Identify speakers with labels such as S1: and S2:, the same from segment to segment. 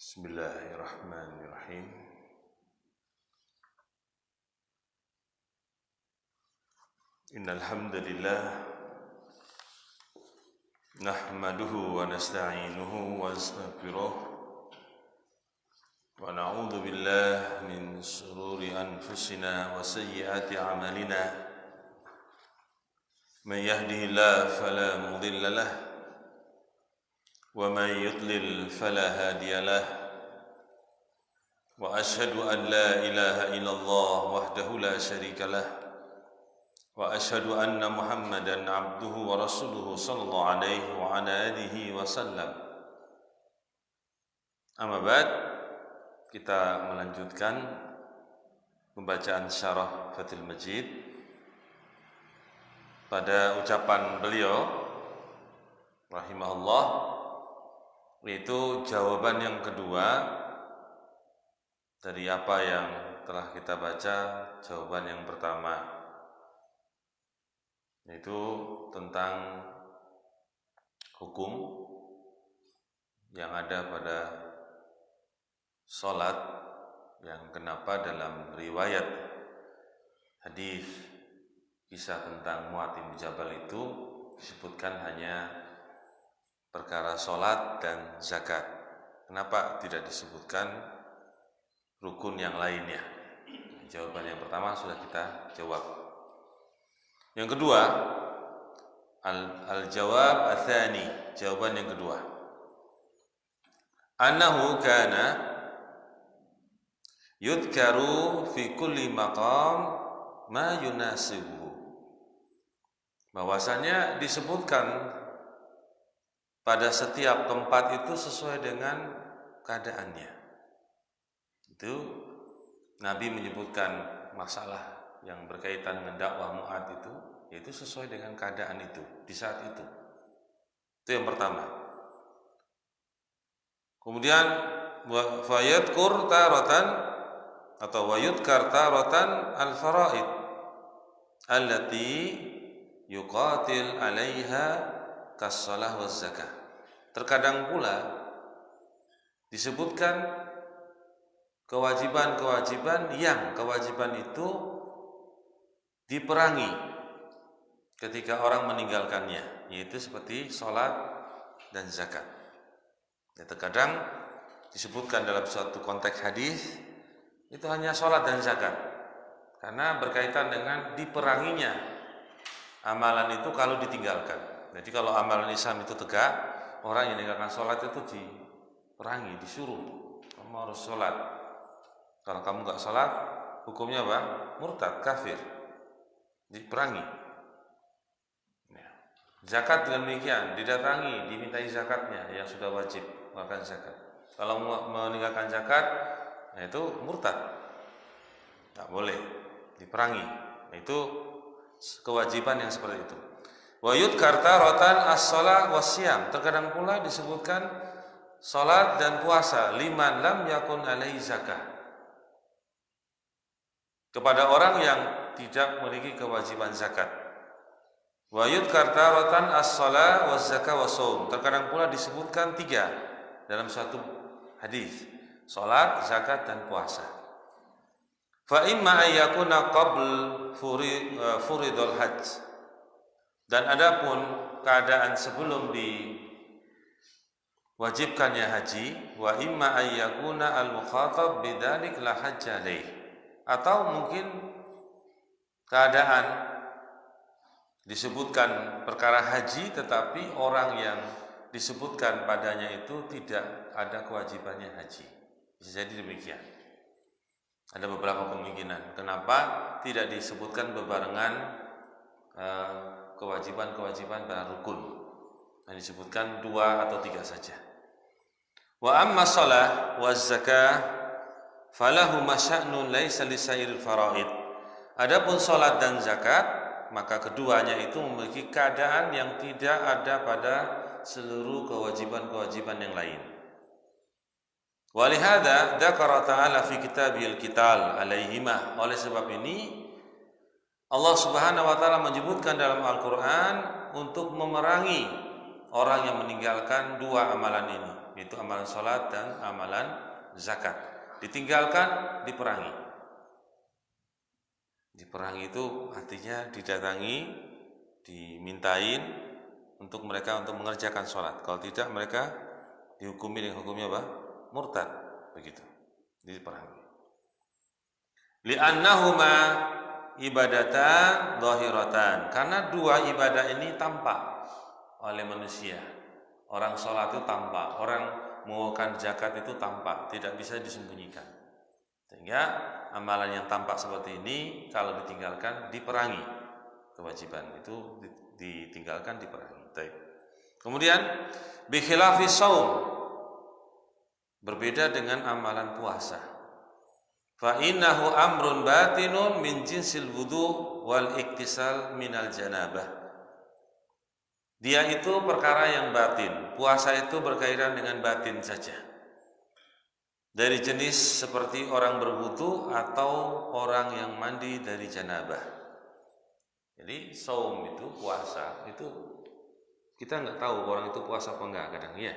S1: Bismillahirrahmanirrahim. Innal hamdalillah nahmaduhu wa nasta'inuhu wa nastaghfiruh wa na'udzu billahi min shururi anfusina wa sayyiati a'malina. Man yahdihillahu fala mudilla lahu wa man yudlil fala hadiya lahu. Wa asyhadu an la ilaha illallah wahdahu la syarika lah. Wa asyhadu anna Muhammadan abduhu wa rasuluhu sallallahu alaihi wa ala alihi wa sallam. Amma ba'd, kita melanjutkan pembacaan syarah Fathul Majid pada ucapan beliau rahimahullah, yaitu jawaban yang kedua dari apa yang telah kita baca. Jawaban yang pertama yaitu tentang hukum yang ada pada sholat, yang kenapa dalam riwayat hadis kisah tentang Mu'adz bin Jabal itu disebutkan hanya perkara sholat dan zakat. Kenapa tidak disebutkan rukun yang lainnya? Jawaban yang pertama sudah kita jawab. Yang kedua, al-jawab ats-tsani, jawaban yang kedua, annahu kana yudkaru fi kulli maqam ma yunasibuhu, bahwasanya disebutkan pada setiap tempat itu sesuai dengan keadaannya. Itu Nabi menyebutkan masalah yang berkaitan dengan dakwah Mu'adz itu, yaitu sesuai dengan keadaan itu di saat itu. Itu yang pertama. Kemudian fayadkur taratan atau wayudkar taratan al-faraid allati yuqatil 'alaiha kas-shalah waz zakah. Terkadang pula disebutkan kewajiban-kewajiban yang kewajiban itu diperangi ketika orang meninggalkannya, yaitu seperti sholat dan zakat. Ya, terkadang disebutkan dalam suatu konteks hadis itu hanya sholat dan zakat, karena berkaitan dengan diperanginya amalan itu kalau ditinggalkan. Jadi kalau amalan Islam itu tegak, orang yang meninggalkan sholat itu diperangi, disuruh kamu harus sholat. Kalau kamu nggak sholat, hukumnya apa? Murtad, kafir, diperangi. Ya. Zakat dengan demikian, didatangi, dimintai zakatnya yang sudah wajib makan zakat. Kalau meninggalkan zakat, nah itu murtad, tak boleh, diperangi. Nah, itu kewajiban yang seperti itu. Wa yudkar taratan as-shalah wasyam. Terkadang pula disebutkan salat dan puasa, liman lam yakun alaihi zakah, kepada orang yang tidak memiliki kewajiban zakat. Wa yudkar taratan as-shalah waz zakah was-shaum. Terkadang pula disebutkan tiga dalam satu hadis, salat, zakat dan puasa. Fa imma ayyakuna qabl furidul hajj. Dan adapun keadaan sebelum diwajibkannya haji, wa imma ayyakuna al-mukhatab bidzalik la hajj alaih. Atau mungkin keadaan disebutkan perkara haji tetapi orang yang disebutkan padanya itu tidak ada kewajibannya haji. Bisa jadi demikian. Ada beberapa kemungkinan kenapa tidak disebutkan bebarengan kewajiban-kewajiban pada rukun. Yang disebutkan 2 atau 3 saja. Wa amma shalah wa zakah falahu masya'nun laisa lisairil faraid. Adapun salat dan zakat, maka keduanya itu memiliki keadaan yang tidak ada pada seluruh kewajiban-kewajiban yang lain. Walihada dzakara ta'ala fi kitabihil qital alaihima. Oleh sebab ini Allah Subhanahu wa taala menyebutkan dalam Al-Qur'an untuk memerangi orang yang meninggalkan 2 amalan ini. yaitu amalan sholat dan amalan zakat. Ditinggalkan, diperangi. Diperangi itu artinya didatangi, dimintain untuk mereka untuk mengerjakan sholat. Kalau tidak, mereka dihukumi dengan hukumnya apa? Murtad, begitu. Diperangi. Li'annahuma ibadatan dhahiratan, karena dua ibadah ini tampak oleh manusia. Orang sholat itu tampak, orang mengeluarkan zakat itu tampak, tidak bisa disembunyikan. Sehingga amalan yang tampak seperti ini kalau ditinggalkan diperangi, kewajiban itu ditinggalkan diperangi. Kemudian bi khilafi shaum, berbeda dengan amalan puasa. Fa innahu amrun batinun min jinsil wudu wal iktisal minal janabah. Dia itu perkara yang batin. Puasa itu berkaitan dengan batin saja. Dari jenis seperti orang berwudu atau orang yang mandi dari janabah. Jadi saum itu, puasa itu, kita nggak tahu orang itu puasa apa enggak kadang, ya.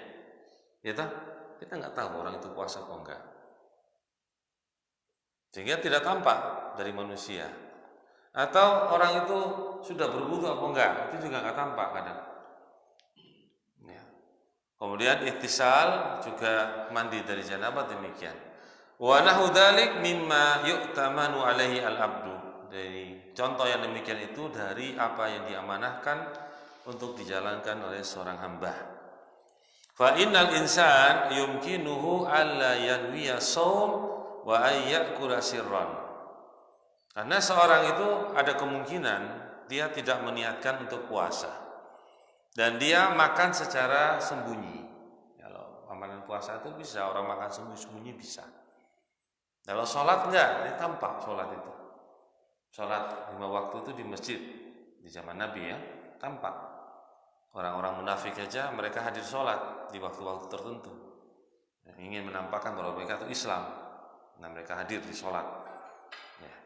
S1: Ya toh? Kita nggak tahu orang itu puasa apa enggak. Sehingga tidak tampak dari manusia. Atau orang itu sudah berwudu apa enggak, itu juga nggak tampak kadang. Kemudian ihtisal juga mandi dari janabah demikian. Wa nahu dzalik mimma yu'tamanu alaihi al-abdu. Dari contoh yang demikian itu dari apa yang diamanahkan untuk dijalankan oleh seorang hamba. Fa innal insan yumkinuhu alla yanwiya shaum wa ay ya'kula sirran. Karena seorang itu ada kemungkinan dia tidak meniatkan untuk puasa. Dan dia makan secara sembunyi. Kalau amalan puasa itu bisa orang makan sembunyi-sembunyi bisa. Kalau sholat enggak, ini tampak sholat itu. Sholat 5 waktu itu di masjid di zaman Nabi ya, tampak. Orang-orang munafik aja mereka hadir sholat di waktu-waktu tertentu. Yang ingin menampakkan bahwa mereka itu Islam. Nah mereka hadir di sholat. Ya.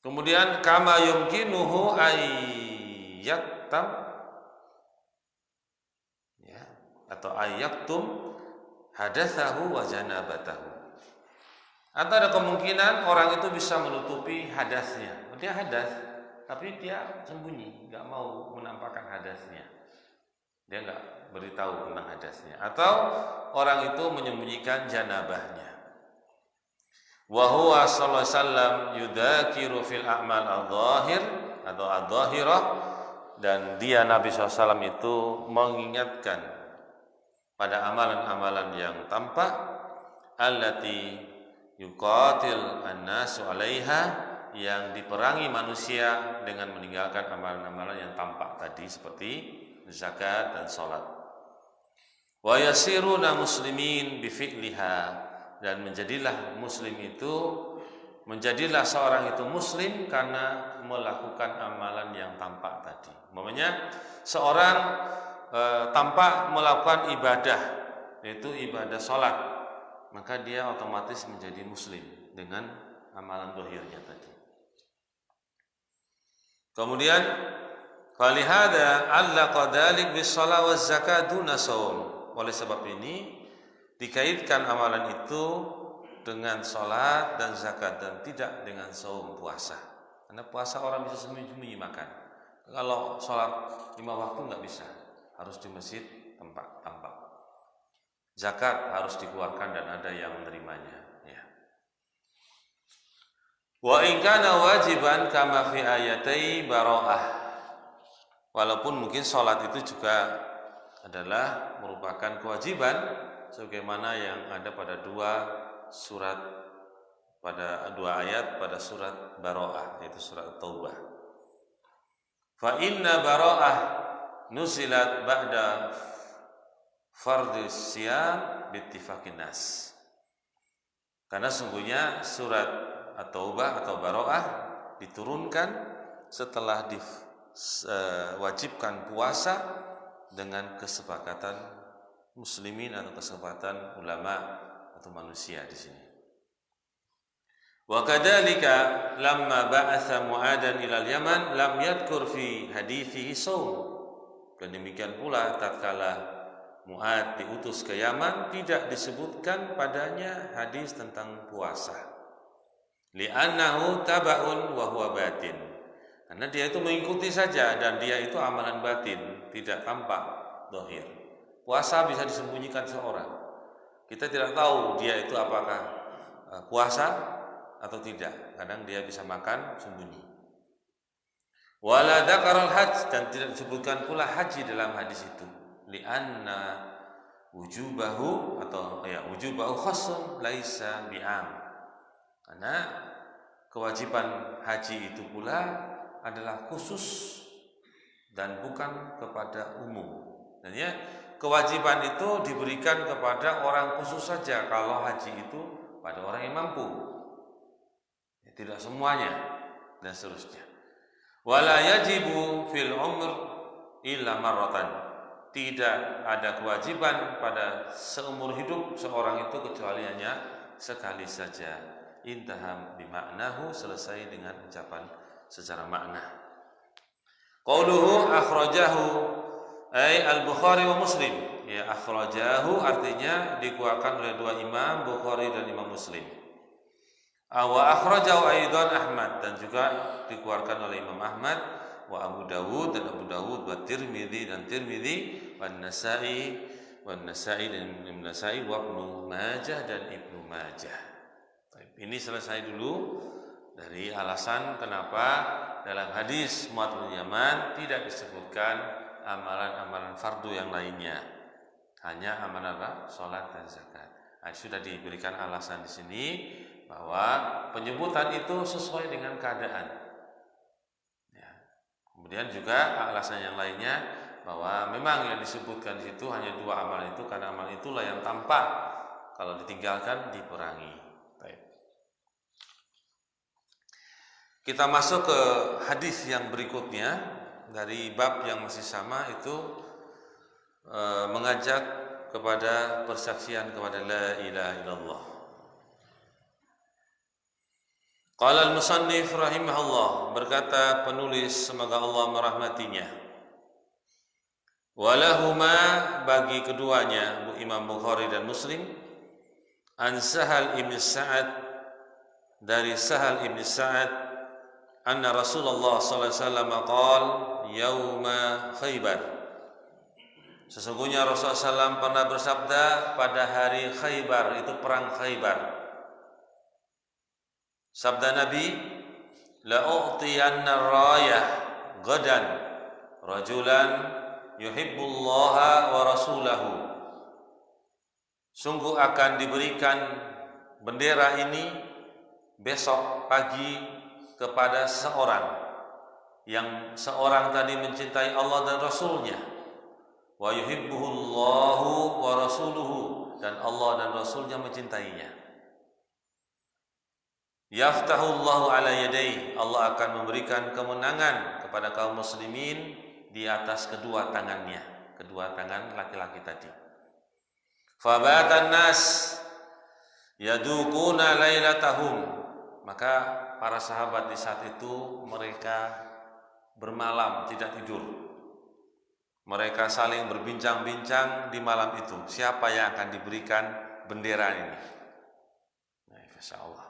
S1: Kemudian kama yumkinuhu ayyattam atau ayaktum hadatsahu wa janabatahu. Atau ada kemungkinan orang itu bisa menutupi hadasnya. Dia hadas, tapi dia sembunyi, nggak mau menampakkan hadasnya. Dia nggak beritahu tentang hadasnya. Atau orang itu menyembunyikan janabahnya. Wa huwa sallallahu alaihi wasallam yudakiru fil a'mal adh-dhahir atau adh-dhahirah, dan dia Nabi SAW itu mengingatkan pada amalan-amalan yang tampak, allati yuqatil an-nasu 'alaiha, yang diperangi manusia dengan meninggalkan amalan-amalan yang tampak tadi seperti zakat dan salat. Wa yasiruna muslimin bi fi'liha, dan menjadilah muslim itu, menjadilah seorang itu muslim karena melakukan amalan yang tampak tadi. Umpamanya seorang tampak melakukan ibadah, yaitu ibadah sholat, maka dia otomatis menjadi muslim dengan amalan zahirnya tadi. Kemudian falihada allaqa dzalik bis shalah waz zakat duna shaum. Oleh sebab ini dikaitkan amalan itu dengan sholat dan zakat dan tidak dengan saum, puasa. Karena puasa orang bisa sembunyi-sembunyi makan. Kalau sholat 5 waktu nggak bisa. Harus di masjid tampak. Zakat harus dikeluarkan dan ada yang menerimanya. Ya. Wa in kana wajiban kama fi ayatai bara'ah. Walaupun mungkin sholat itu juga adalah merupakan kewajiban, sebagaimana yang ada pada 2 surat, pada 2 ayat pada surat Bara'ah, yaitu surat Taubah. Fa inna bara'ah nuzilat ba'da fardhis siyam bittifaqin nas. Karena sungguhnya surat At-Taubah atau Bara'ah diturunkan setelah diwajibkan puasa dengan kesepakatan muslimin atau kesepakatan ulama atau manusia di sini. Wa kadzalika lamma ba'atha Mu'adan ila al-Yaman lam yadhkur fi hadithihi shaum. Dan demikian pula tatkala Mu'adz diutus ke Yaman, tidak disebutkan padanya hadis tentang puasa. Li'annahu taba'un wa huwa batin. Karena dia itu mengikuti saja dan dia itu amalan batin, tidak tampak zahir. Puasa bisa disembunyikan seorang. Kita tidak tahu dia itu apakah puasa atau tidak. Kadang dia bisa makan sembunyi. Wala dzakaral hajj, dan tidak disebutkan pula haji dalam hadis itu. Li'anna wujubahu wujubahu khasun laisa bi'am. Karena kewajiban haji itu pula adalah khusus dan bukan kepada umum. Dan ya, kewajiban itu diberikan kepada orang khusus saja kalau haji itu pada orang yang mampu. Ya, tidak semuanya dan seterusnya. Wala yajibu fil umr illa marratan. Tidak ada kewajiban pada seumur hidup seorang itu kecuali hanya sekali saja. Intaha bimaknahu, selesai dengan ucapan secara makna. Qauluhu akhrajahu ay al-Bukhari wa Muslim. Ya, akhrajahu artinya dikeluarkan oleh dua imam, Bukhari dan Imam Muslim. Wa akhrajahu aidan Ahmad, dan juga dikeluarkan oleh Imam Ahmad, wa Abu Dawud dan Abu Dawud, wa Tirmidzi dan Tirmidzi, wa Nasa'i dan Ibnu Nasa'i, wa Ibnu Majah dan Ibnu Majah. Ini selesai dulu dari alasan kenapa dalam hadis Mu'adz bin Yaman tidak disebutkan amalan-amalan fardu yang lainnya, hanya amalan salat dan zakat. Sudah diberikan alasan di sini bahwa penyebutan itu sesuai dengan keadaan. Ya. Kemudian juga alasan yang lainnya bahwa memang yang disebutkan di situ hanya dua amalan itu karena amalan itulah yang tampak kalau ditinggalkan diperangi. Baik. Kita masuk ke hadis yang berikutnya dari bab yang masih sama, itu mengajak kepada persaksian kepada la ilaha illallah. Qala al-musannif rahimahullah, berkata penulis semoga Allah merahmatinya, walahuma, bagi keduanya Imam Bukhari dan Muslim, an Sahal ibn Sa'ad, dari Sahal ibn Sa'ad, anna Rasulullah sallallahu alaihi wasallam qala yauma Khaybar, sesungguhnya Rasulullah SAW pernah bersabda pada hari Khaybar, itu perang Khaybar. Sabda Nabi, la u'tiyanna rayah gadan rajulan yuhibbullaha wa rasulahu, sungguh akan diberikan bendera ini besok pagi kepada seorang yang seorang tadi mencintai Allah dan Rasulnya, wa yuhibbuhullahu wa rasuluhu, dan Allah dan Rasulnya mencintainya. Yaftahullahu ala yadayhi, Allah akan memberikan kemenangan kepada kaum muslimin di atas kedua tangannya, kedua tangan laki-laki tadi. Fabatan nas yadukuna lailatahum, maka para sahabat di saat itu mereka bermalam tidak tidur. Mereka saling berbincang-bincang di malam itu, siapa yang akan diberikan bendera ini. Nah, insyaallah.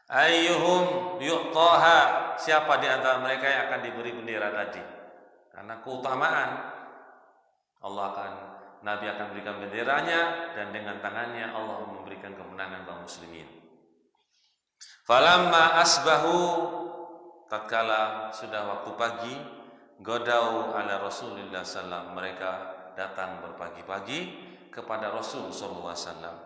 S1: Ayyuhum yu'taha, siapa di antara mereka yang akan diberi bendera tadi. Karena keutamaan, Nabi akan berikan benderanya, dan dengan tangannya Allah memberikan kemenangan kaum muslimin. Falamma asbahu, tatkala sudah waktu pagi, godau ala Rasulullah sallallahu, mereka datang berpagi-pagi kepada Rasul sallallahu alaihi wasallam.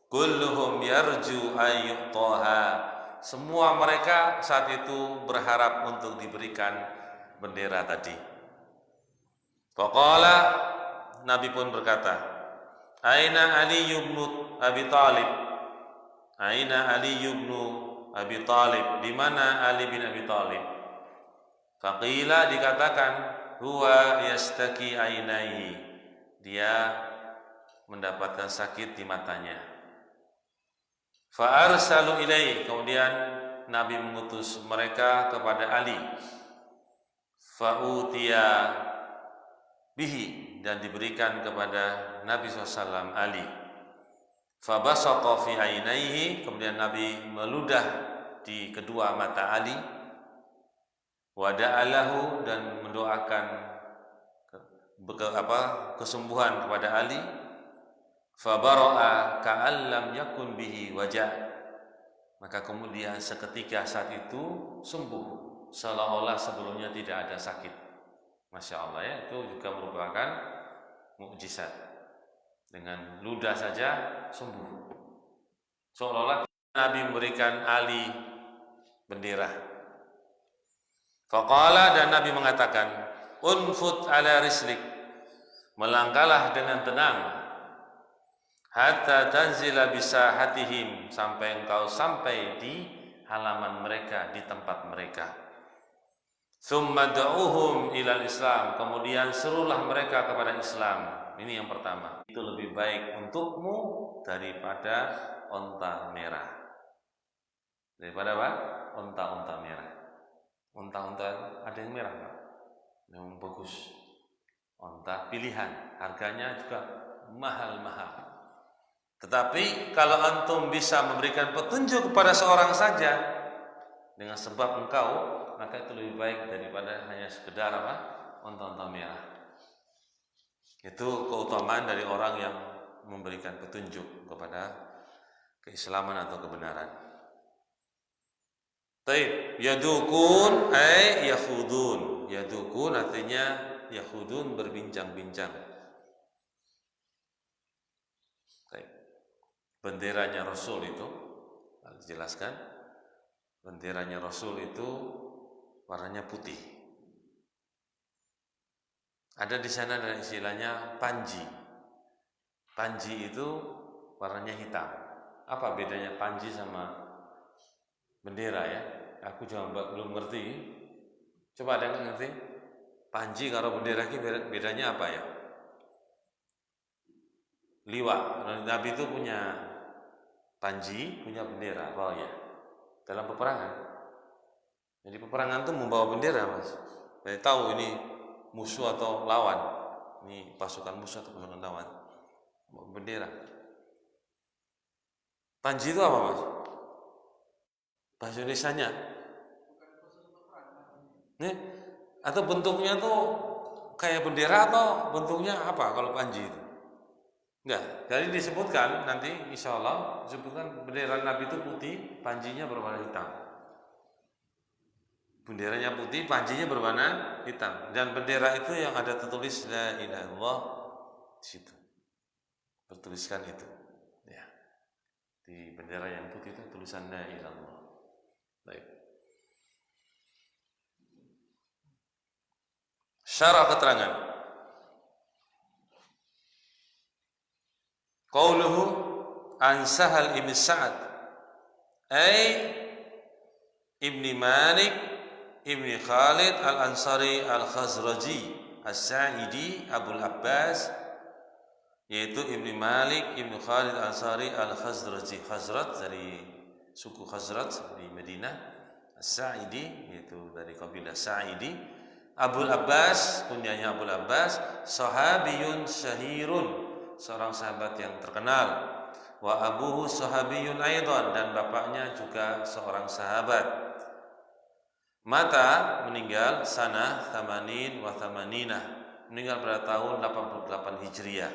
S1: Kulluhum yarju ayyuqtaha, semua mereka saat itu berharap untuk diberikan bendera tadi. Faqala, Nabi pun berkata, Aina Ali ibn Abi Talib, Aina Ali ibn Abi Talib, di mana Ali bin Abi Talib? Faqila, dikatakan, huwa yastaki ainaihi, dia mendapatkan sakit di matanya. Fa arsalu ilaihi, kemudian Nabi mengutus mereka kepada Ali. Fa utiya bihi, dan diberikan kepada Nabi SAW Ali. Fabasaqa fi ainaihi, kemudian Nabi meludah di kedua mata Ali. Wada'alahu, dan mendoakan kesembuhan kepada Ali. Fabara'a ka'an lam yakun bihi wajah, maka kemudian seketika saat itu sembuh seolah-olah sebelumnya tidak ada sakit. Masya Allah ya, itu juga merupakan mukjizat. Dengan ludah saja sembuh, seolah-olah Nabi memberikan Ali bendera. Faqala, dan Nabi mengatakan, unfut ala rislik, melangkahlah dengan tenang, hatta tanzila bisahatihim, sampai engkau sampai di halaman mereka, di tempat mereka. Tsumma da'uhum ilal Islam, kemudian serulah mereka kepada Islam. Ini yang pertama. Itu lebih baik untukmu daripada onta merah. Daripada apa? Onta-onta merah. Onta-onta ada yang merah, Pak? Yang bagus. Onta pilihan, harganya juga mahal-mahal. Tetapi kalau antum bisa memberikan petunjuk kepada seorang saja dengan sebab engkau, maka itu lebih baik daripada hanya sekedar apa? Onta-onta merah. Itu keutamaan dari orang yang memberikan petunjuk kepada keislaman atau kebenaran. Taib, yadukun ay yakhudun. Yadukun artinya yakhudun, berbincang-bincang. Taib. Benderanya Rasul itu, harus dijelaskan. Benderanya Rasul itu warnanya putih. Ada di sana ada istilahnya panji. Panji itu warnanya hitam. Apa bedanya panji sama bendera ya? Aku juga belum ngerti. Coba ada yang ngerti? Panji karo bendera ini bedanya apa ya? Liwak. Nabi itu punya panji, punya bendera. Oh ya. Dalam peperangan. Jadi peperangan itu membawa bendera, Mas. Jadi tahu ini musuh atau lawan, ini pasukan musuh atau pasukan lawan, bendera. Panji itu apa, Mas? Bahasa Indonesianya? Nih, atau bentuknya tuh kayak bendera atau bentuknya apa kalau panji itu? Enggak, jadi disebutkan nanti insya Allah disebutkan bendera Nabi itu putih, panjinya berwarna hitam. Benderanya putih, panjinya berwarna hitam. Dan bendera itu yang ada tertulis la ilaha illallah di situ. Bertuliskan itu. Ya. Di bendera yang putih itu tulisan la ilaha illallah. Baik. Syarah keterangan. Qauluhu an Sahal ibn Sa'ad ay ibni Malik Ibni Khalid Al-Ansari Al-Khazraji As-Sa'idi Abul Abbas, yaitu Ibni Malik Ibni Khalid Al-Ansari Al-Khazraji. Khazraj dari suku Khazraj di Madinah. As-Sa'idi yaitu dari kabilah Sa'idi. Abul Abbas, kunyanya Abul Abbas, sahabiyun syahirun, seorang sahabat yang terkenal. Wa abuhu sahabiyun aidan, dan bapaknya juga seorang sahabat. Mata meninggal sanah thamanin wa thamanina, meninggal pada tahun 88 Hijriah.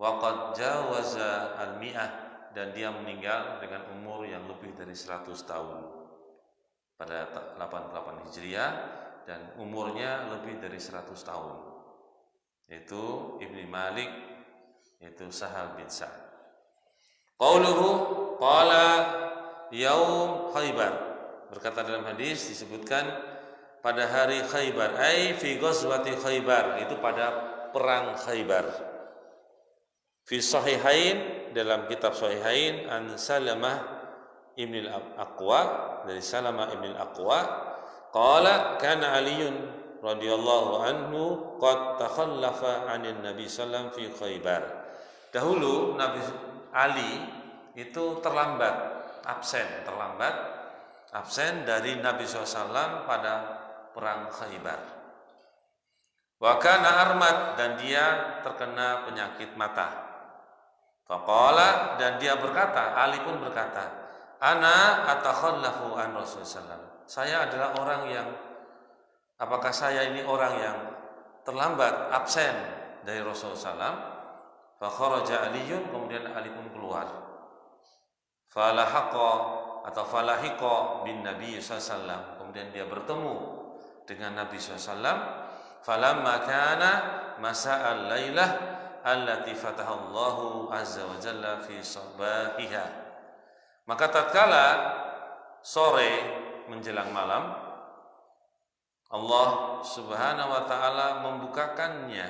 S1: Wa qad jawaza al-mi'ah, dan dia meninggal dengan umur yang lebih dari 100 tahun pada 88 Hijriah, dan umurnya lebih dari 100 tahun. Itu Ibni Malik, itu Sahal bin Sa'ad. Qauluhu qala yaum Khaybar, berkata dalam hadis disebutkan pada hari Khaybar, ai fi ghazwati Khaybar, itu pada perang Khaybar. Fi sahihain, dalam kitab sahihain, an Salamah ibn al-Aqwa, dari Salamah ibn al-Aqwa, qala kana Aliun radhiyallahu anhu qad takhallafa 'anil Nabi sallallahu fi Khaybar. Dahulu Nabi Ali itu terlambat absen dari Nabi SAW pada perang Khaybar. Wa kana armad, dan dia terkena penyakit mata. Faqala, dan dia berkata, Ali pun berkata, ana atakhallafu an Rasulullah. Saya adalah orang yang, apakah saya ini orang yang terlambat, absen dari Rasulullah SAW? Fa kharaja Aliyun, kemudian Ali pun keluar. Falahaqa atau falahiqa bin Nabi SAW, kemudian dia bertemu dengan Nabi SAW. Falamma kana masa'al lailah allati fatahallahu azza wa jalla fi sabahiha, maka tatkala sore menjelang malam, Allah Subhanahu wa taala membukakannya,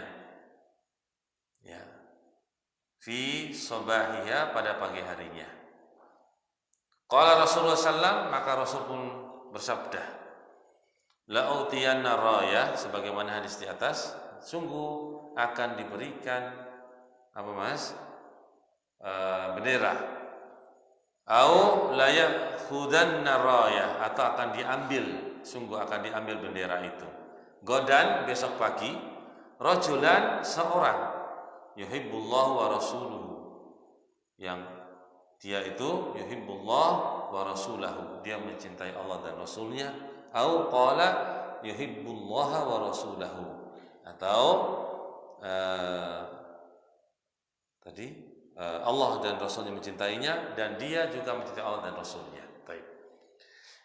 S1: ya, fi sabahiha, pada pagi harinya. Qala Rasulullah sallallahu, maka Rasul pun bersabda, la'utiyanna rayah, sebagaimana hadis di atas, sungguh akan diberikan apa mas, bendera. Au la yakhudanna rayah, atau akan diambil, sungguh akan diambil bendera itu. Godan, besok pagi, rajulan, seorang, yuhibbullahu wa rasuluhu, yang dia itu yuhibbullah wa rasulahu, dia mencintai Allah dan Rasulnya. Au qala yuhibbullaha wa rasulahu, atau Allah dan Rasulnya mencintainya, dan dia juga mencintai Allah dan Rasulnya. Baik.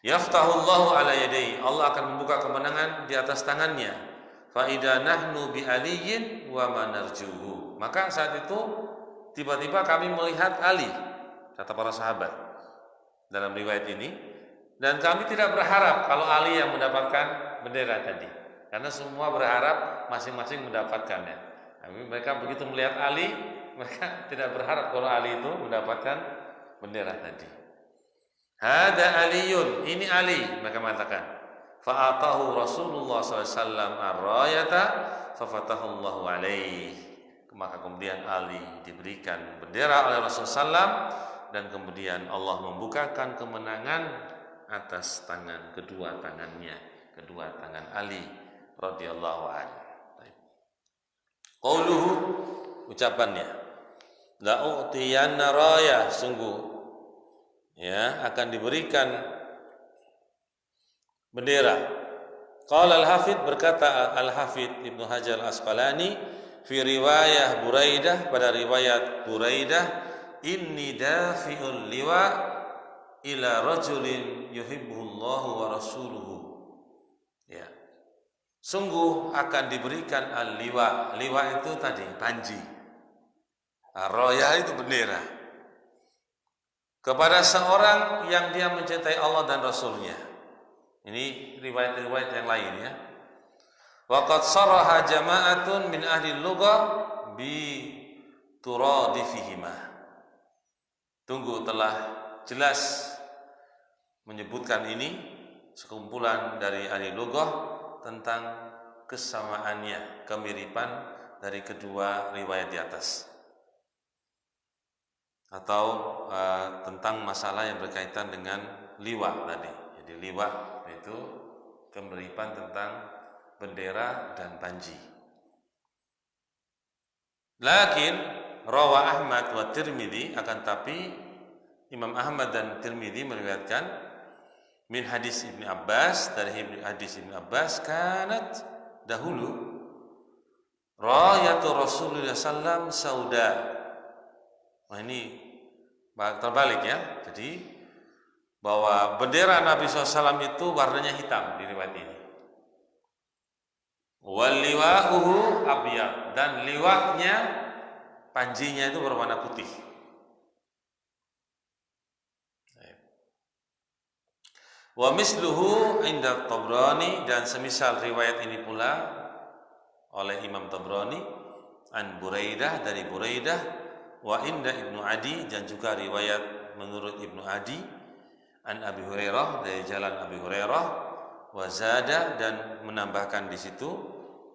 S1: Yaftahullahu ala yadayhi, Allah akan membuka kemenangan di atas tangannya. Fa idza nahnu bi aliyin wa ma narjuhu, maka saat itu tiba-tiba kami melihat Ali, kata para sahabat dalam riwayat ini, dan kami tidak berharap kalau Ali yang mendapatkan bendera tadi, karena semua berharap masing-masing mendapatkannya. Tapi mereka begitu melihat Ali, mereka tidak berharap kalau Ali itu mendapatkan bendera tadi. Hada Aliyun, ini Ali, mereka mengatakan. Fa'atahu Rasulullah SAW ar-rayata fafatahullahu alaih, maka kemudian Ali diberikan bendera oleh Rasulullah SAW, dan kemudian Allah membukakan kemenangan atas tangan, kedua tangannya, kedua tangan Ali radhiyallahu anhu. Qauluhu, ucapannya, la'utiyanna rayah, sungguh ya akan diberikan bendera. Qala al-Hafidh, berkata al-Hafidh Ibnu Hajar al-Asqalani fi riwayah Buraidah, pada riwayat Buraidah, inni dafi'ul liwa ila rajulin yuhibbuhullahu wa rasuluhu, ya, sungguh akan diberikan al-liwa. Liwa itu tadi panji, rayah itu bendera, kepada seorang yang dia mencintai Allah dan Rasulnya. Ini riwayat-riwayat yang lain, ya. Waqad saraha jama'atun min ahli lughah bi turadifihima. Tunggu, telah jelas menyebutkan ini sekumpulan dari ahli lughah tentang kesamaannya, kemiripan dari kedua riwayat di atas, atau tentang masalah yang berkaitan dengan liwa tadi. Jadi liwa itu kemiripan tentang bendera dan panji. Lakin rawa Ahmad wa Tirmidzi, akan tapi Imam Ahmad dan Tirmidzi meriwayatkan min hadis Ibnu Abbas, dari hadis Ibnu Abbas, kanat, dahulu, rayatu Rasulullah sallam sauda. Nah, ini terbalik, ya. Jadi bahwa bendera Nabi SAW itu warnanya hitam di riwayat ini. Wal liwa'uhu abyad, dan liwaknya, panjinya itu berwarna putih. Wa misluhu inda Tabrani, dan semisal riwayat ini pula oleh Imam Tabrani, an Buraidah, dari Buraidah, wa inda Ibnu Adi, dan juga riwayat menurut Ibnu Adi, an Abi Hurairah, dari jalan Abi Hurairah, wa zada, dan menambahkan di situ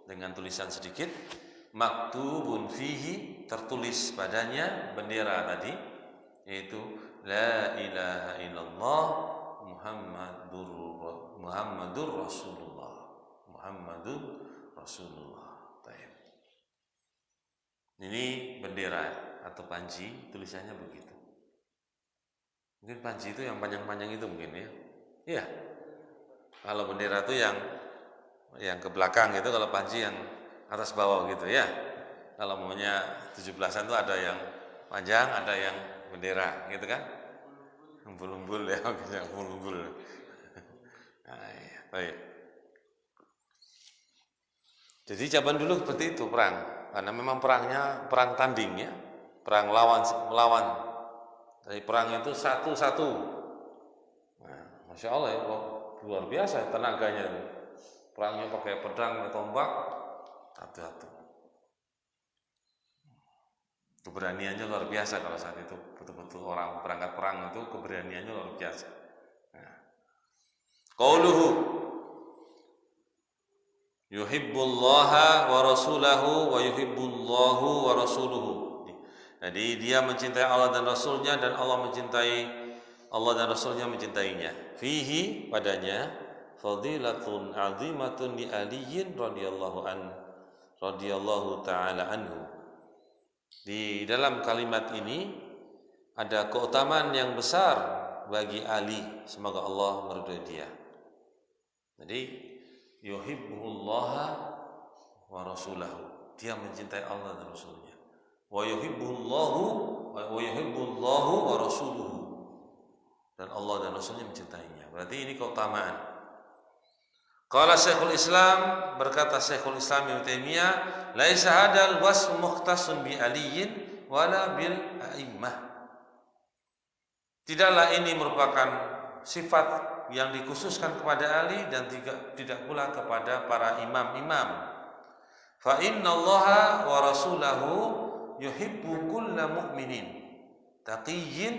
S1: dengan tulisan sedikit, maktubun fihi, tertulis padanya bendera tadi, yaitu la ilaha illallah Muhammadur Rasulullah, Muhammadur Rasulullah. Ini bendera atau panji, tulisannya begitu. Mungkin panji itu yang panjang-panjang itu mungkin ya. Iya. Kalau bendera itu yang ke belakang itu, kalau panji yang atas bawah gitu ya. Kalau maunya 17-an itu ada yang panjang, ada yang bendera gitu kan. Umbul-umbul ya, umbul-umbul. Nah, ya, baik. Jadi zaman dulu seperti itu perang, karena memang perangnya perang tanding ya, perang melawan. Dari perang itu satu-satu. Nah, Masya Allah ya, luar biasa tenaganya itu. Perangnya pakai pedang, tombak, satu-satu. Keberaniannya luar biasa kalau saat itu, betul-betul orang berangkat perang itu keberaniannya luar biasa. Nah. Qauluhu yuhibbullaha wa rasulahu wa yuhibbullahu wa rasuluhu. Jadi dia mencintai Allah dan Rasulnya, dan Allah dan Rasulnya mencintainya. Fihi, padanya, fadilatun azimatun li aliyin radhiyallahu ta'ala anhu. Di dalam kalimat ini ada keutamaan yang besar bagi Ali, semoga Allah meridhai dia. Jadi yuhibbullaha wa rasulahu, dia mencintai Allah dan Rasulnya. Wa yuhibbullahu wa rasuluhu, dan Allah dan Rasulnya mencintainya. Berarti ini keutamaan. Qala Syekhul Islam, berkata Syekhul Islam Ibnu Taimiyah, laisa hadal wasf mukhtasun bi aliyin wala bil a'immah. Tidaklah ini merupakan sifat yang dikhususkan kepada Ali dan tidak pula kepada para imam-imam. Fa innallaha wa rasulahu yuhibbu kulla mu'minin taqiyyin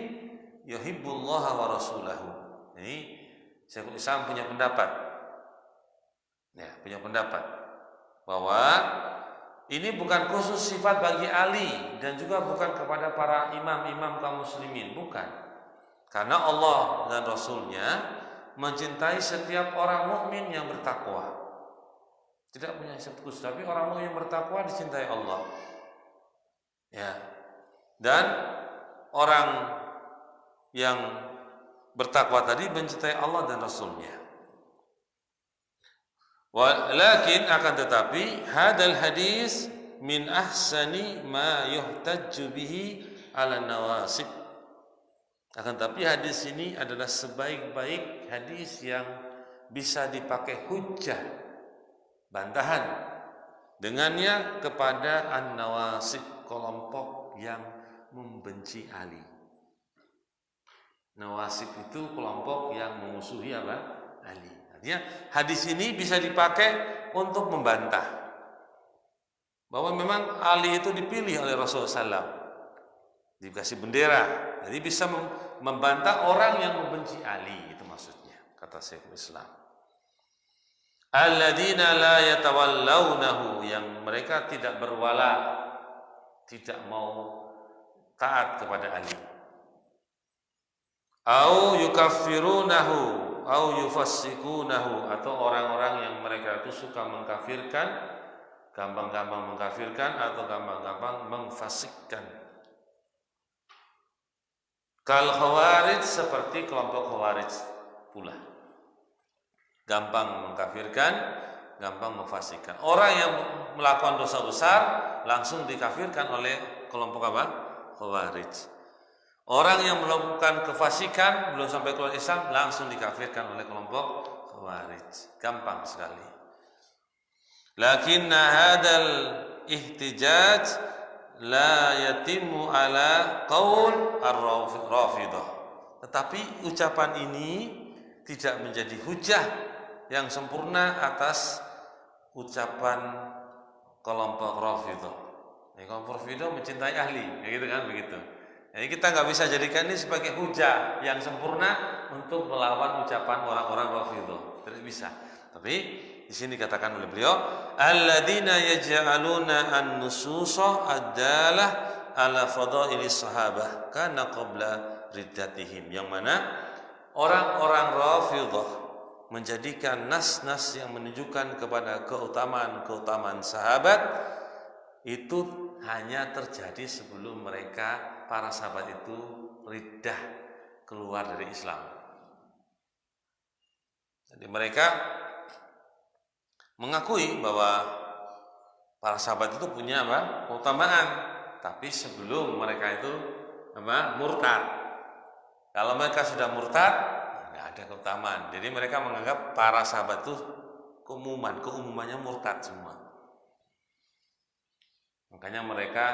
S1: yuhibbullaha wa rasulahu. Ini Syekhul Islam punya pendapat. Ya, punya pendapat bahwa ini bukan khusus sifat bagi Ali dan juga bukan kepada para imam-imam kaum muslimin, bukan. Karena Allah dan Rasulnya mencintai setiap orang mukmin yang bertakwa. Tidak punya sifat khusus, tapi orang mukmin yang bertakwa dicintai Allah. Ya. Dan orang yang bertakwa tadi mencintai Allah dan Rasulnya. Walakin, akan tetapi, hadal hadis min ahsani ma yuhtajju bihi ala nawasib. Akan tetapi hadis ini adalah sebaik-baik hadis yang bisa dipakai hujjah, bantahan dengannya kepada an-nawasib, kelompok yang membenci Ali. Nawasib itu kelompok yang memusuhi apa? Ali. Artinya hadis ini bisa dipakai untuk membantah bahwa memang Ali itu dipilih oleh Rasulullah SAW, dikasih bendera, jadi bisa membantah orang yang membenci Ali, itu maksudnya, kata Syekhul Islam. Alladzina la yatawallawnahu, yang mereka tidak berwala, tidak mau taat kepada Ali. Au yukaffirunahu au yufassikunahu, atau orang-orang yang mereka itu suka mengkafirkan, gampang-gampang mengkafirkan atau gampang-gampang mengfasikkan. Kal khawarij, seperti kelompok khawarij pula, gampang mengkafirkan, gampang memfasikkan. Orang yang melakukan dosa besar langsung dikafirkan oleh kelompok apa? Khawarij. Orang yang melakukan kefasikan belum sampai keluar Islam langsung dikafirkan oleh kelompok Khawarij. Gampang sekali. Lakinna hadal ihtijaj la yatimu ala qaul ar-Rafidah. Tetapi ucapan ini tidak menjadi hujah yang sempurna atas ucapan kelompok Rafidah. Kelompok Rafidah mencintai ahli, gitu kan, begitu. Jadi kita nggak bisa jadikan ini sebagai hujah yang sempurna untuk melawan ucapan orang-orang Rafidhah. Tidak bisa. Tapi di sini dikatakan oleh beliau, alladzina yaj'aluna an-nususa adalah ala fadailis sahabah kana qabla riddatihim. Yang mana orang-orang Rafidhah menjadikan nas-nas yang menunjukkan kepada keutamaan-keutamaan sahabat itu hanya terjadi sebelum mereka para sahabat itu riddah keluar dari Islam. Jadi mereka mengakui bahwa para sahabat itu punya keutamaan, tapi sebelum mereka itu murtad. Kalau mereka sudah murtad, nggak ada keutamaan. Jadi mereka menganggap para sahabat itu keumumannya murtad semua. Makanya mereka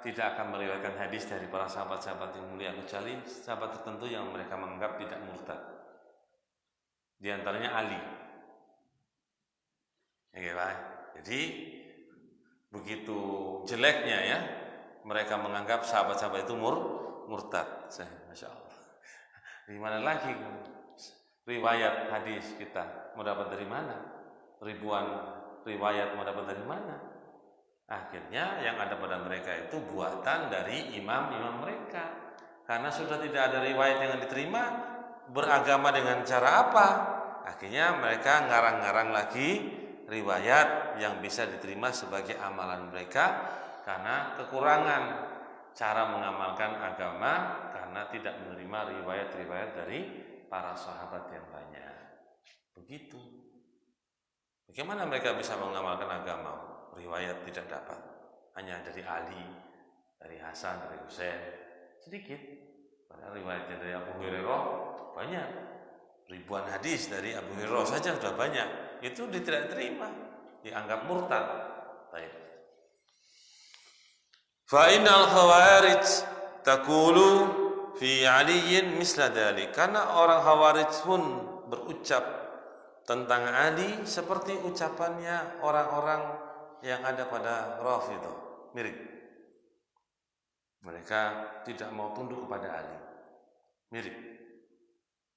S1: tidak akan meriwayatkan hadis dari para sahabat-sahabat yang mulia kecuali sahabat tertentu yang mereka menganggap tidak murtad. Di antaranya Ali. Ya, Pak. Jadi begitu jeleknya ya mereka menganggap sahabat-sahabat itu murtad. Masya Allah. Di mana lagi riwayat hadis kita mau dapat dari mana? Ribuan riwayat mau dapat dari mana? Akhirnya yang ada pada mereka itu buatan dari imam-imam mereka. Karena sudah tidak ada riwayat yang diterima, beragama dengan cara apa? Akhirnya mereka ngarang-ngarang lagi riwayat yang bisa diterima sebagai amalan mereka karena kekurangan cara mengamalkan agama karena tidak menerima riwayat-riwayat dari para sahabat yang banyak. Begitu. Bagaimana mereka bisa mengamalkan agama? Riwayat tidak dapat, hanya dari Ali, dari Hasan, dari Husain sedikit. Padahal riwayatnya dari Abu Hurairah banyak, ribuan hadis dari Abu Hurairah saja sudah banyak. Itu tidak diterima, dianggap murtad. Baik. Fa innal khawarij taqulu fi Aliyin misla dzalik. Karena orang Khawarij pun berucap tentang Ali seperti ucapannya orang-orang yang ada pada Rafidhah, mirip. Mereka tidak mau tunduk kepada Ali, mirip.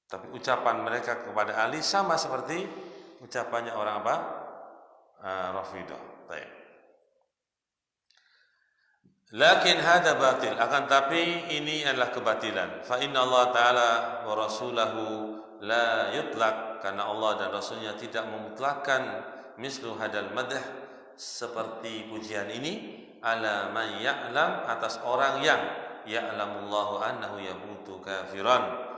S1: Tapi ucapan mereka kepada Ali sama seperti ucapannya orang Rafidhah. Baik. Lakin hada batil, akan tapi ini adalah kebatilan. Fa inna Allah Ta'ala wa Rasulahu la yutlaq, karena Allah dan Rasulnya tidak memutlakkan mislu hadal madah seperti pujian ini ala man ya'lam, atas orang yang ya'lamullahu annahu yamutu kafiran,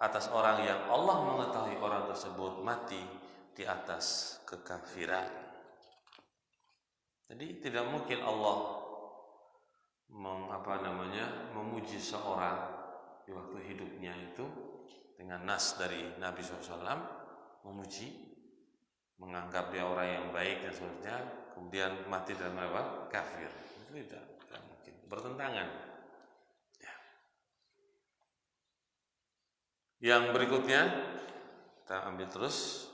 S1: atas orang yang Allah mengetahui orang tersebut mati di atas kekafiran. Jadi tidak mungkin Allah memuji seorang di waktu hidupnya itu dengan nas dari Nabi SAW, memuji, menganggap dia orang yang baik dan seterusnya, kemudian mati dalam kafir. Itu tidak mungkin, bertentangan. Ya. Yang berikutnya kita ambil terus.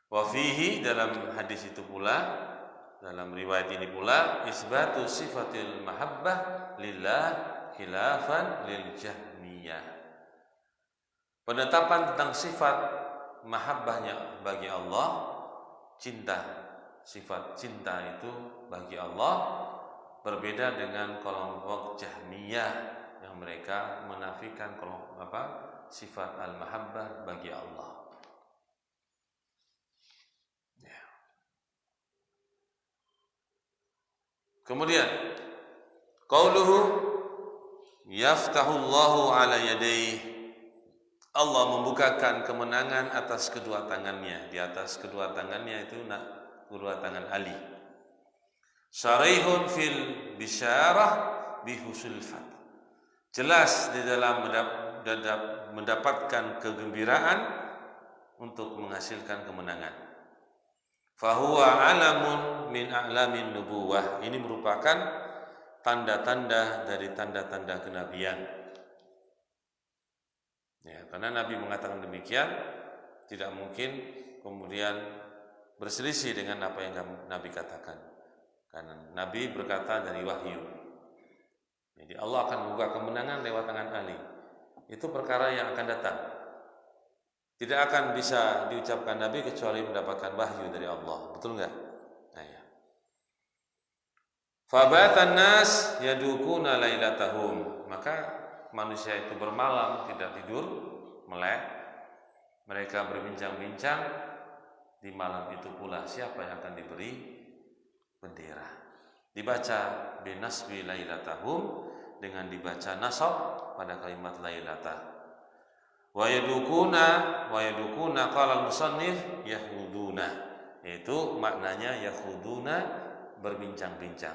S1: Wa fihi, dalam hadis itu pula, dalam riwayat ini pula, isbatu sifatil mahabbah lillah khilafan lil jahmiyah. Penetapan tentang sifat mahabbahnya bagi Allah, cinta, sifat cinta itu bagi Allah, berbeda dengan kelompok Jahmiyah yang mereka menafikan sifat al-mahabbah bagi Allah. Ya. Kemudian qauluhu yaftahullahu ala yadayhi, Allah membukakan kemenangan atas kedua tangannya. Di atas kedua tangannya itu kedua tangan Ali. Syarihun fil bisyarah bihusul fath. Jelas di dalam mendapatkan kegembiraan untuk menghasilkan kemenangan. Fahuwa alamun min a'lamin nubuwah. Ini merupakan tanda-tanda dari tanda-tanda kenabian. Ya, karena Nabi mengatakan demikian, tidak mungkin kemudian berselisih dengan apa yang Nabi katakan. Karena Nabi berkata dari wahyu. Jadi Allah akan membuka kemenangan lewat tangan Ali. Itu perkara yang akan datang. Tidak akan bisa diucapkan Nabi kecuali mendapatkan wahyu dari Allah. Betul enggak? Nah, ya. Fabatan nas yadukuna lailatahum. Maka manusia itu bermalam, tidak tidur, melek. Mereka berbincang-bincang di malam itu pula siapa yang akan diberi bendera. dibaca binasbi lailatahum dengan dibaca nasab pada kalimat lailatah. Wa yadukuna qala al-musannif yahuduna, yaitu maknanya yahuduna berbincang-bincang.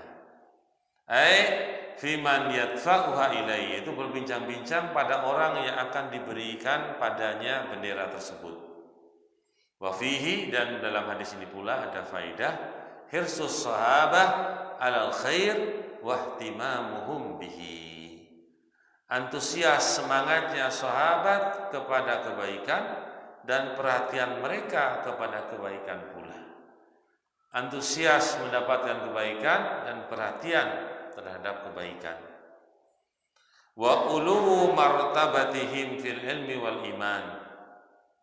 S1: Fi man yadfa'uha ilaihi, itu berbincang-bincang pada orang yang akan diberikan padanya bendera tersebut. Wa fihi, dan dalam hadis ini pula ada faidah hirsus sahabah alal khair wa ihtimamuhum bihi. Antusias semangatnya sahabat kepada kebaikan dan perhatian mereka kepada kebaikan pula. Antusias mendapatkan kebaikan dan perhatian terhadap kebaikan. Wa ulu martabatihim fil ilmi wal iman,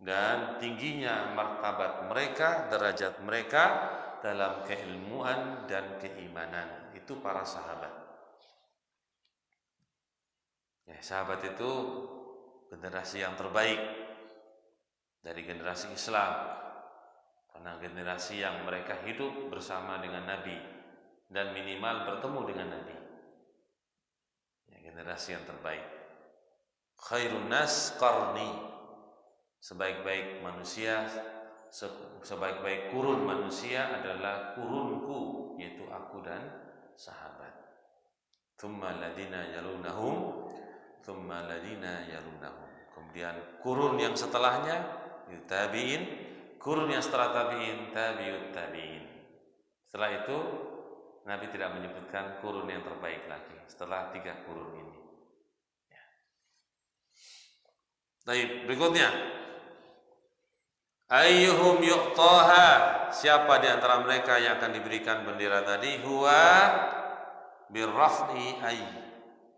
S1: dan tingginya martabat mereka, derajat mereka dalam keilmuan dan keimanan. Itu para sahabat. Ya, sahabat itu generasi yang terbaik dari generasi Islam, karena generasi yang mereka hidup bersama dengan Nabi dan minimal bertemu dengan Nabi. Ya, generasi yang terbaik. Khairun nas qarni, sebaik-baik manusia, sebaik-baik kurun manusia adalah kurunku, yaitu aku dan sahabat. Tsumma ladina yalunahum, tsumma ladina yalunahum. Kemudian kurun yang setelahnya itu tabi'in, kurun yang setelah tabi'in tabi'ut tabi'in. Setelah itu Nabi tidak menyebutkan kurun yang terbaik lagi setelah 3 kurun ini. Ya. Baik, berikutnya. Ayyuhum yu'taha, siapa di antara mereka yang akan diberikan bendera tadi? Huwa birraf'i ayy,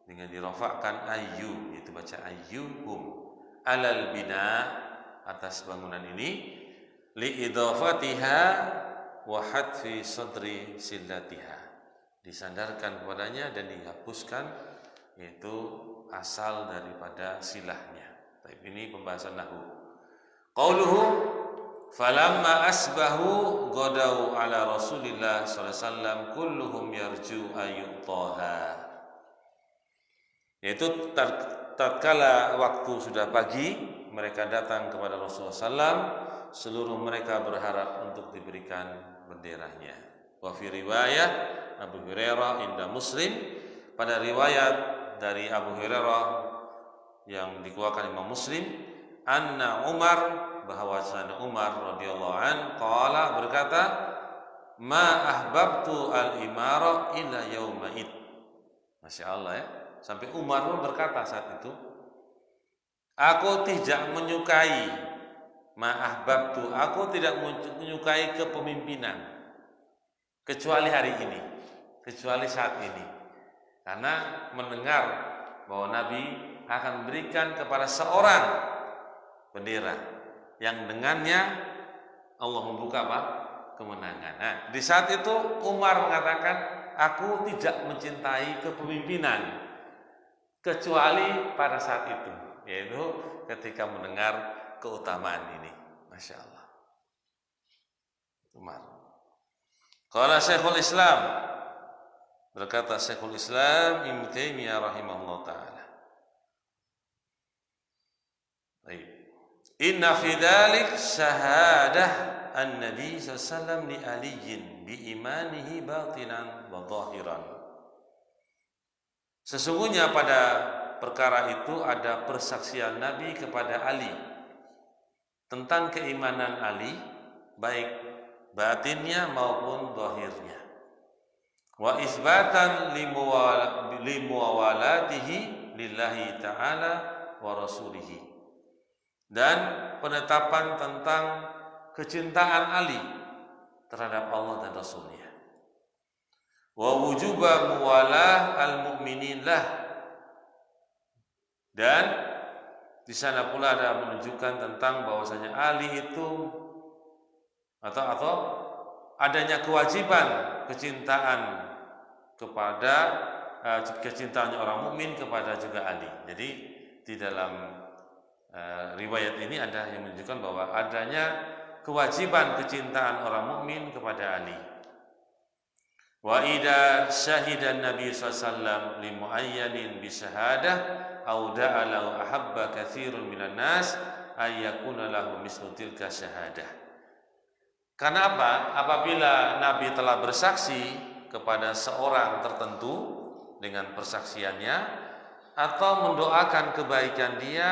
S1: dengan dirafa'kan ayyu, itu baca ayyuhum, alal bina, atas bangunan ini, li idhafatiha wa hadfi sadri sillatiha, disandarkan kepadanya dan dihapuskan, yaitu asal daripada silahnya. Tapi ini pembahasan nahwu. Qauluhu falamma asbahu ghadau ala Rasulillah sallallahu alaihi wasallam kulluhum yarju ayyutaha, yaitu tatkala waktu sudah pagi mereka datang kepada Rasulullah SAW, seluruh mereka berharap untuk diberikan benderanya. Wa fi riwayah Abu Hurairah inda Muslim, pada riwayat dari Abu Hurairah yang dikeluarkan Imam Muslim, anna Umar, bahwasanya Umar radhiyallahu an qala, berkata, ma ahbabtu al-imara illa yauma id. Masya Allah ya, sampai Umar pun berkata saat itu, aku tidak menyukai, ma ahbabtu, aku tidak menyukai kepemimpinan kecuali hari ini, kecuali saat ini, karena mendengar bahwa Nabi akan memberikan kepada seorang bendera yang dengannya Allah membuka apa? Kemenangan. Nah, di saat itu Umar mengatakan, aku tidak mencintai kepemimpinan kecuali pada saat itu, yaitu ketika mendengar keutamaan ini. Masya Allah. Umar. Qala Syekhul Islam, berkata Syekhul Islam Ibnu Taimiyah rahimahullah ta'ala, baik, inna fi dzalik syahadah an-nabi sallallahu alaihi wasallam li aliyin bi imanihi batinan wa zahiran. Sesungguhnya pada perkara itu ada persaksian Nabi kepada Ali tentang keimanan Ali, baik batinnya maupun zahirnya. Wa isbatan limuwalatihi lillahi ta'ala wa rasulihi, dan penetapan tentang kecintaan Ali terhadap Allah dan Rasulnya. Wa wujuba muwalah al-mu'minin lah, dan di sana pula ada menunjukkan tentang bahwasanya Ali itu atau adanya kewajiban kecintaan kepada kecintaannya orang mukmin kepada juga Ali. Jadi di dalam riwayat ini ada yang menunjukkan bahwa adanya kewajiban kecintaan orang mukmin kepada Ali. Wa idza syahida Nabi sallallahu alaihi wasallam li muayyanin bi syahadah au da'a lahu ahabba katsirun minan nas ay yakuna lahu mislu tilka syahadah. Karena apa? Apabila Nabi telah bersaksi kepada seorang tertentu dengan persaksiannya atau mendoakan kebaikan dia,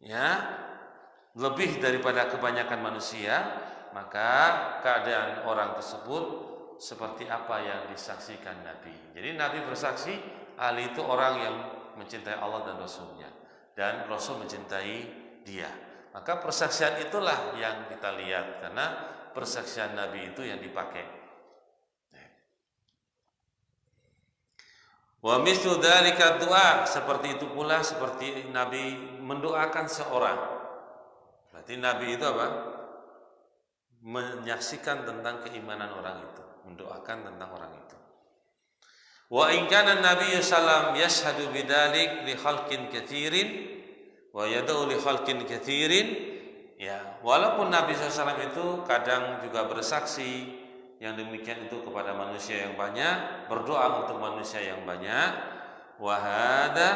S1: ya, lebih daripada kebanyakan manusia, maka keadaan orang tersebut seperti apa yang disaksikan Nabi. Jadi Nabi bersaksi, Ali itu orang yang mencintai Allah dan Rasulnya, dan Rasul mencintai dia. Maka persaksian itulah yang kita lihat, karena persaksian Nabi itu yang dipakai. Wa mislu dzalika doa, seperti itu pula seperti Nabi mendoakan seorang. Berarti Nabi itu apa? Menyaksikan tentang keimanan orang itu, mendoakan tentang orang itu. Wa in kana Nabi sallam yashhadu bidzalik li khalqin katsirin wa yad'u li khalqin katsirin, ya, walaupun Nabi SAW itu kadang juga bersaksi yang demikian itu kepada manusia yang banyak, berdoa untuk manusia yang banyak, wa hadza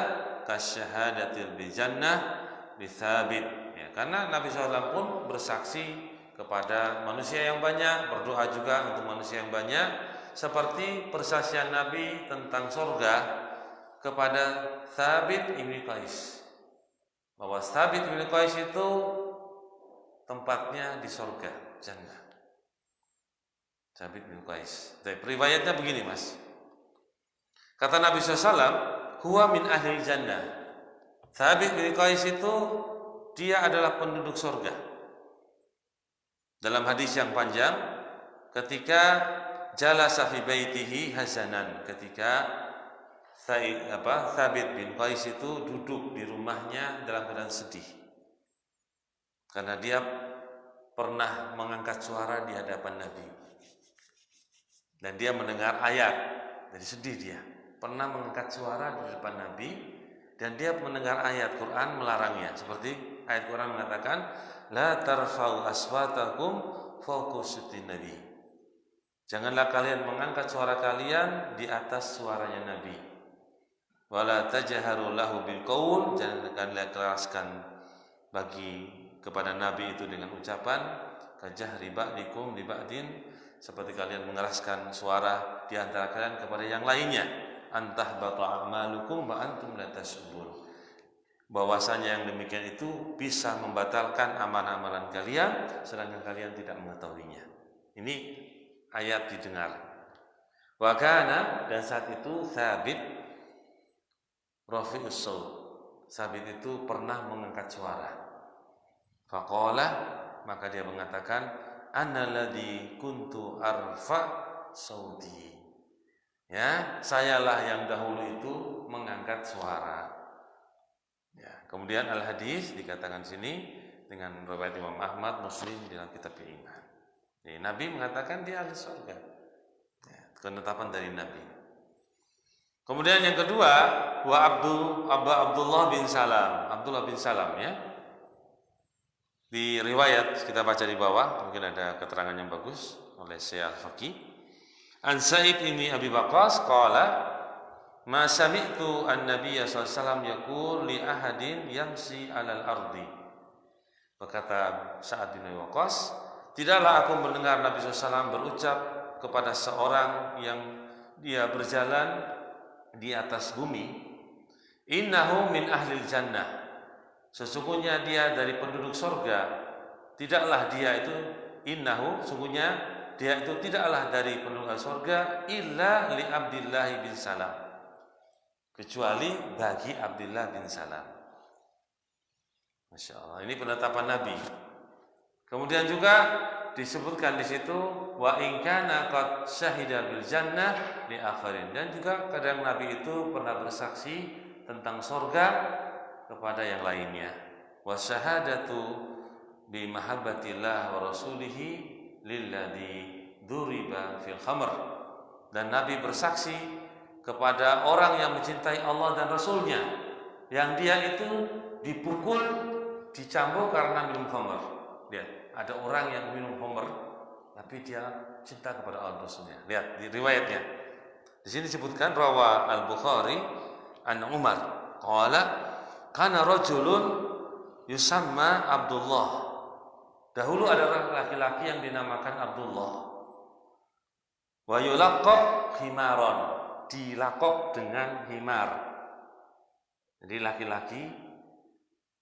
S1: kasyahadatil bi jannah bi tsabit, ya, karena Nabi SAW pun bersaksi kepada manusia yang banyak, berdoa juga untuk manusia yang banyak, seperti persaksian Nabi tentang surga kepada Tsabit bin Qais, bahwa Tsabit bin Qais itu tempatnya di surga, jannah. Tsabit bin Qais. Jadi riwayatnya begini, Mas. Kata Nabi SAW, huwa min ahli jannah. Tsabit bin Qais itu dia adalah penduduk surga. Dalam hadis yang panjang, ketika jalasa fi baitihi hazanan, ketika Tsabit bin Qais itu duduk di rumahnya dalam keadaan sedih, karena dia pernah mengangkat suara di hadapan Nabi, dan dia mendengar ayat, jadi sedih dia. Pernah mengangkat suara di depan Nabi, dan dia mendengar ayat Quran melarangnya, seperti ayat Quran mengatakan, la tarfa'u aswatakum fawqa sautin Nabi. Janganlah kalian mengangkat suara kalian di atas suaranya Nabi. Wala tajharu lahu bil qaul, jangan kalian keraskan bagi kepada Nabi itu dengan ucapan kajahri ba'dikum li ba'din, seperti kalian mengeraskan suara di antara kalian kepada yang lainnya, antah bata a'malukum wa antum la tashurun, bahwasanya yang demikian itu bisa membatalkan amalan-amalan kalian sedangkan kalian tidak mengetahuinya. Ini ayat didengar. Wa kana, dan saat itu Tsabit rafi'us shaut, Tsabit itu pernah mengangkat suara. Faqala, maka dia mengatakan, ana ladzi kuntu arfa sauti, ya, sayalah yang dahulu itu mengangkat suara. Ya, kemudian al-hadis dikatakan sini dengan riwayat Imam Ahmad, Muslim dalam kitab iman. Jadi Nabi mengatakan dia ahli surga. Ya, penetapan dari Nabi. Kemudian yang kedua, wa Abdullah bin Salam, ya. Di riwayat kita baca di bawah, mungkin ada keterangan yang bagus oleh Syekh Al-Faqih. An Sa'id ini Abi Waqqas qala ma sami'tu an-nabiyya sallallahu alaihi wasallam yaqul li ahadin yamsi 'alal ardi. Berkata Sa'ad bin Abi Waqqas, tidaklah aku mendengar Nabi SAW berucap kepada seorang yang dia berjalan di atas bumi, innahu min ahlil jannah, sesungguhnya dia dari penduduk surga. Tidaklah dia itu, innahu, sungguhnya dia itu tidaklah dari penduduk surga, illa li Abdillah bin Salam, kecuali bagi Abdullah bin Salam. Masya Allah, ini penetapan Nabi. Kemudian juga disebutkan di situ wa in kana qad syahida bil jannah li akharin, dan juga kadang Nabi itu pernah bersaksi tentang surga kepada yang lainnya. Wa syahadatu bi mahabbatillah wa rasulihi lilladzi duriba fil khamr, dan Nabi bersaksi kepada orang yang mencintai Allah dan Rasulnya, yang dia itu dipukul, dicambuk karena minum khamr. Lihat, ada orang yang minum khamr, tapi dia cinta kepada Allah Rasulnya. Lihat di riwayatnya. Di sini disebutkan rawa Al-Bukhari an Umar qala kana rajulun yusamma Abdullah. Dahulu ada laki-laki yang dinamakan Abdullah. Wa yulaqab himaron, dilakop dengan himar. Jadi laki-laki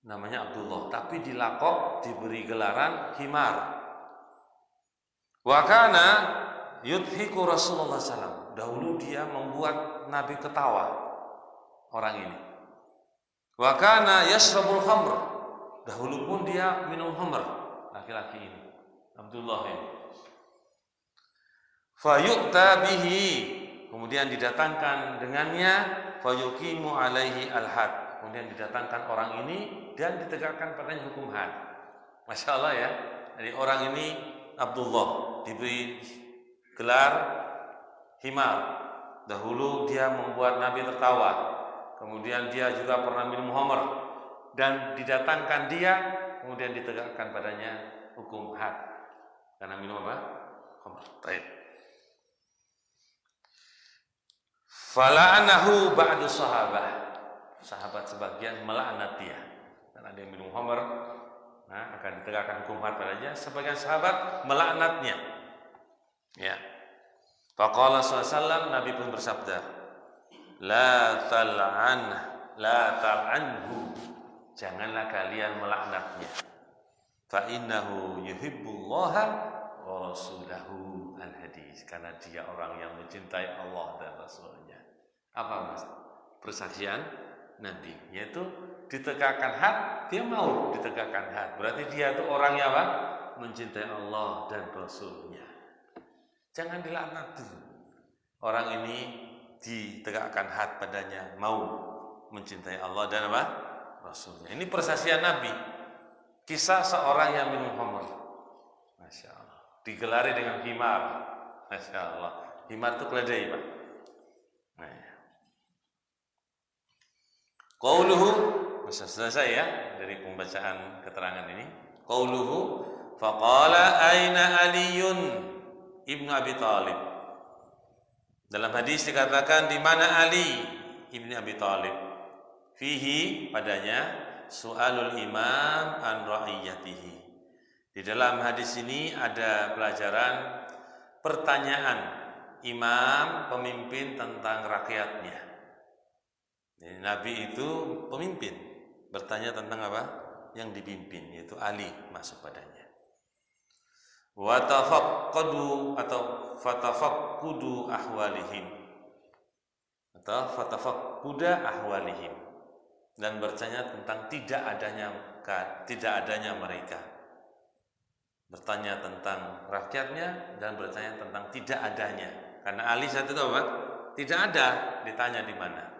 S1: namanya Abdullah, tapi dilakop, diberi gelaran himar. Wa kana yudhiku Rasulullah SAW. Dahulu dia membuat Nabi ketawa, orang ini. Wa kana yashrabul khamr. Dahulu pun dia minum khamr, laki-laki ini, Abdullah ini. Fayu'ta bihi, kemudian didatangkan dengannya, fayuqimu alaihi al-had. Kemudian didatangkan orang ini dan ditegakkan padanya hukum had. Masya Allah ya. Jadi orang ini Abdullah diberi gelar himar. Dahulu dia membuat Nabi tertawa. Kemudian dia juga pernah minum khamr dan didatangkan dia, kemudian ditegakkan padanya hukum had karena minum apa? Khamr. Baik. Fala'anahu ba'du sahabah. Sahabat sebagian melaknat dia karena dia minum khamr, nah akan ditegakkan hukum had padanya. Sebagian sahabat melaknatnya. Ya. Faqala sallallahu Nabi pun bersabda, la tal'anhu, janganlah kalian melaknatnya. Fa innahu yuhibbullaha wa rasulahu al-hadis, karena dia orang yang mencintai Allah dan Rasulnya. Apa mas? Persaksian Nabi, yaitu ditegakkan had, dia mau ditegakkan had. Berarti dia itu orangnya apa? Mencintai Allah dan Rasulnya. Jangan dilaknat dulu. Orang ini ditegakkan had padanya, mau mencintai Allah dan apa? Rasulnya. Ini persaksian Nabi. Kisah seorang yang minum khamr. Masya Allah. Digelari dengan himar. Masya Allah. Himar itu keledai, Pak. Nah. Qauluhu, bisa selesai ya dari pembacaan keterangan ini. Qauluhu faqala aina Aliyun ibnu Abi Thalib. Dalam hadis dikatakan di mana Ali ibnu Abi Thalib. Fihi, padanya su'alul imam an ra'iyatihi. Di dalam hadis ini ada pelajaran pertanyaan imam pemimpin tentang rakyatnya. Jadi, Nabi itu pemimpin, bertanya tentang apa? Yang dipimpin, yaitu Ali masuk padanya. Wa tafaqqadu atau fatafaqqudu ahwalihim, atau fatafaqquda ahwalihim, dan bertanya tentang tidak adanya mereka. Bertanya tentang rakyatnya dan bertanya tentang tidak adanya. Karena Ali saat itu apa? Tidak ada, ditanya di mana.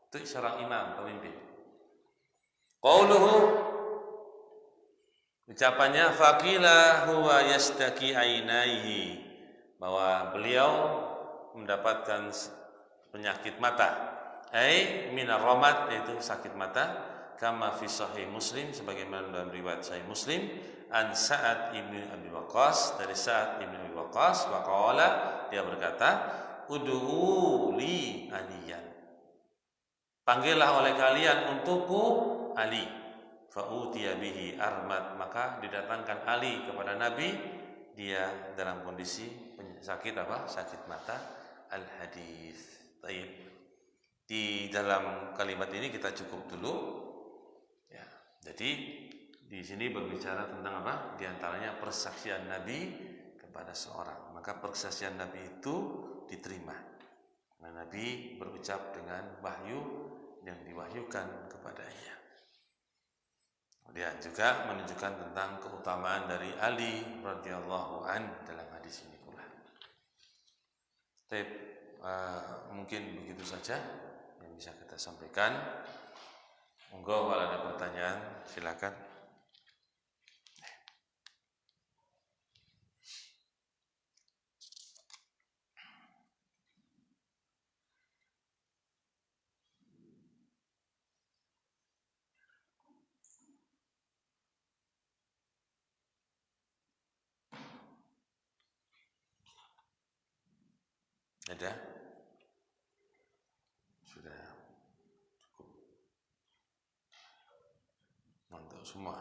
S1: Itu seorang imam pemimpin. Qauluhu, ucapannya faqila huwa yastaki ainaihi, bahwa beliau mendapatkan penyakit mata. Ai minar ramad, yaitu sakit mata, kama fi sahih Muslim, sebagaimana dalam riwayat sahih Muslim, an Sa'ad ibnu Abi Waqqas, dari Sa'ad ibnu Abi Waqqas, waqala, dia berkata, ud'u li aliyan, panggillah oleh kalian untukku Ali. Fa'utiya bihi armad, maka didatangkan Ali kepada Nabi, dia dalam kondisi sakit apa? Sakit mata. Al-hadis. Baik. Di dalam kalimat ini kita cukup dulu. Ya. Jadi di sini berbicara tentang apa? Di antaranya persaksian Nabi kepada seorang. Maka persaksian Nabi itu diterima. Nah, Nabi berucap dengan wahyu yang diwahyukan kepadanya. Kemudian juga menunjukkan tentang keutamaan dari Ali radhiyallahu an dalam hadis ini pula. Mungkin begitu saja yang bisa kita sampaikan. Monggo kalau ada pertanyaan silakan. Ada? Sudah cukup. Ngantuk semua.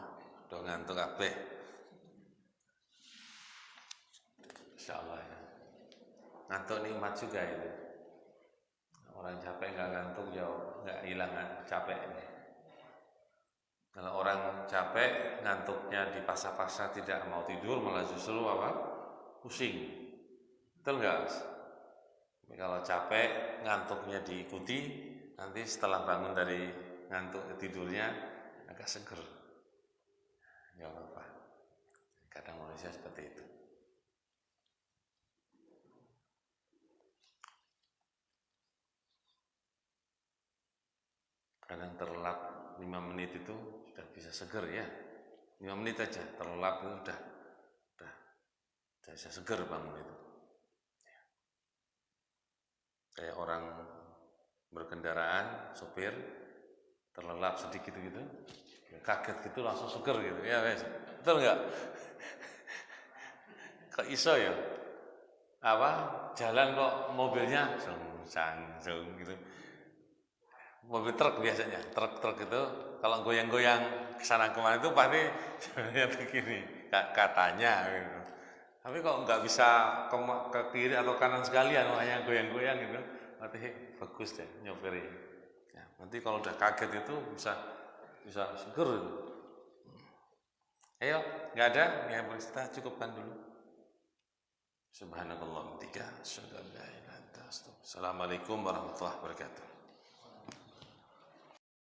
S1: Udah ngantuk kabeh. Insyaallah ya. Ngantuk nikmat juga itu. Orang capek nggak ngantuk jauh, nggak hilang capeknya. Kalau orang capek ngantuknya dipaksa-paksa tidak mau tidur, malah justru apa? Pusing. Betul nggak? Kalau capek ngantuknya diikuti, nanti setelah bangun dari ngantuk tidurnya agak seger. Nggak apa-apa. Kadang manusia seperti itu. Kadang terlelap 5 menit itu sudah bisa seger ya. 5 menit aja terlelap itu udah bisa seger bangun itu. Kayak orang berkendaraan, sopir terlelap sedikit gitu, kaget gitu langsung seger gitu ya, betul nggak? Kok iso ya? Apa jalan kok mobilnya sung gitu. Mobil truk biasanya, truk itu kalau goyang-goyang kesana kemana itu pasti sebenarnya begini katanya gitu. Tapi kok nggak bisa ke kiri atau kanan sekalian, makanya goyang-goyang gitu, berarti bagus deh nyopirnya. Ya, nanti kalau udah kaget itu bisa seger itu. Ayo, nggak ada yang kita cukupkan dulu. Subhanallah, 3. Assalamualaikum warahmatullahi wabarakatuh.